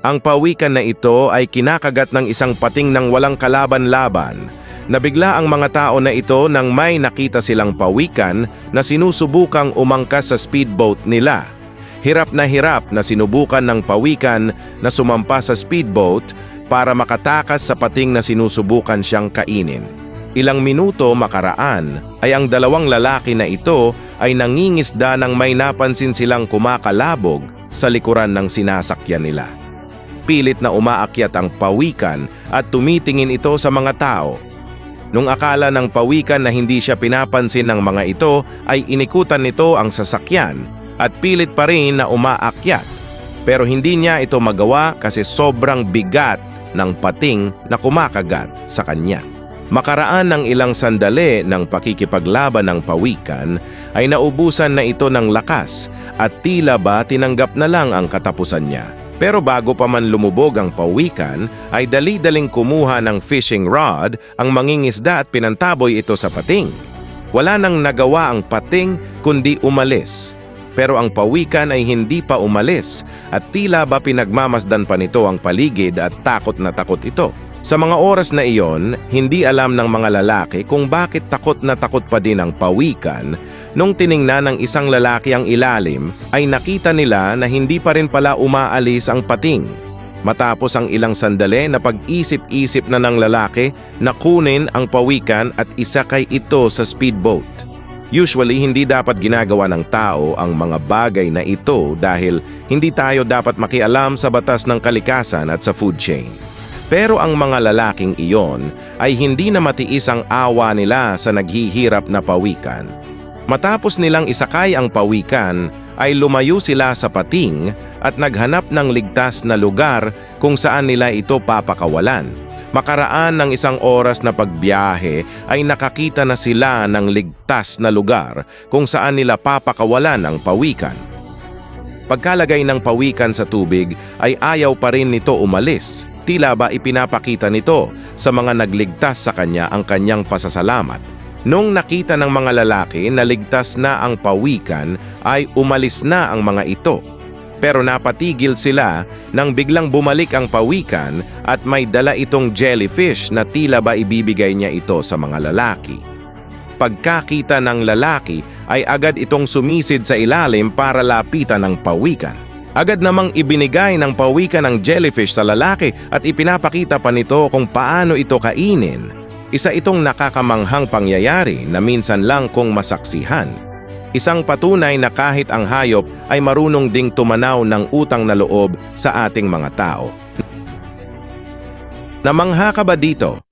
Ang pawikan na ito ay kinakagat ng isang pating ng walang kalaban-laban. Nabigla ang mga tao na ito nang may nakita silang pawikan na sinusubukang umangkas sa speedboat nila. Hirap na sinubukan ng pawikan na sumampa sa speedboat para makatakas sa pating na sinusubukan siyang kainin. Ilang minuto makaraan ay ang dalawang lalaki na ito ay nangingisda nang may napansin silang kumakalabog sa likuran ng sinasakyan nila. Pilit na umaakyat ang pawikan at tumitingin ito sa mga tao. Nung akala ng pawikan na hindi siya pinapansin ng mga ito, ay inikutan nito ang sasakyan at pilit pa rin na umaakyat. Pero hindi niya ito magawa kasi sobrang bigat ng pating na kumakagat sa kanya. Makaraan ng ilang sandali ng pakikipaglaban ng pawikan, ay naubusan na ito ng lakas at tila ba tinanggap na lang ang katapusan niya. Pero bago pa man lumubog ang pawikan, ay dali-daling kumuha ng fishing rod ang mangingisda at pinantaboy ito sa pating. Wala nang nagawa ang pating kundi umalis. Pero ang pawikan ay hindi pa umalis at tila ba pinagmamasdan pa nito ang paligid at takot na takot ito. Sa mga oras na iyon, hindi alam ng mga lalaki kung bakit takot na takot pa din ang pawikan. Nung tiningnan ng isang lalaki ang ilalim, ay nakita nila na hindi pa rin pala umaalis ang pating. Matapos ang ilang sandali na pag-isip-isip na ng lalaki na kunin ang pawikan at isakay ito sa speedboat. Usually, hindi dapat ginagawa ng tao ang mga bagay na ito dahil hindi tayo dapat makialam sa batas ng kalikasan at sa food chain. Pero ang mga lalaking iyon ay hindi na matiis ang awa nila sa naghihirap na pawikan. Matapos nilang isakay ang pawikan, ay lumayo sila sa pating at naghanap ng ligtas na lugar kung saan nila ito papakawalan. Makaraan ng isang oras na pagbiyahe ay nakakita na sila ng ligtas na lugar kung saan nila papakawalan ang pawikan. Pagkalagay ng pawikan sa tubig ay ayaw pa rin nito umalis. Tila ba ipinapakita nito sa mga nagligtas sa kanya ang kanyang pasasalamat. Nung nakita ng mga lalaki na ligtas na ang pawikan ay umalis na ang mga ito. Pero napatigil sila nang biglang bumalik ang pawikan at may dala itong jellyfish na tila ba ibibigay niya ito sa mga lalaki. Pagkakita ng lalaki ay agad itong sumisid sa ilalim para lapitan ng pawikan. Agad namang ibinigay ng pawikan ng jellyfish sa lalaki at ipinapakita pa nito kung paano ito kainin. Isa itong nakakamanghang pangyayari na minsan lang kung masaksihan. Isang patunay na kahit ang hayop ay marunong ding tumanaw ng utang na loob sa ating mga tao. Namangha ka ba dito?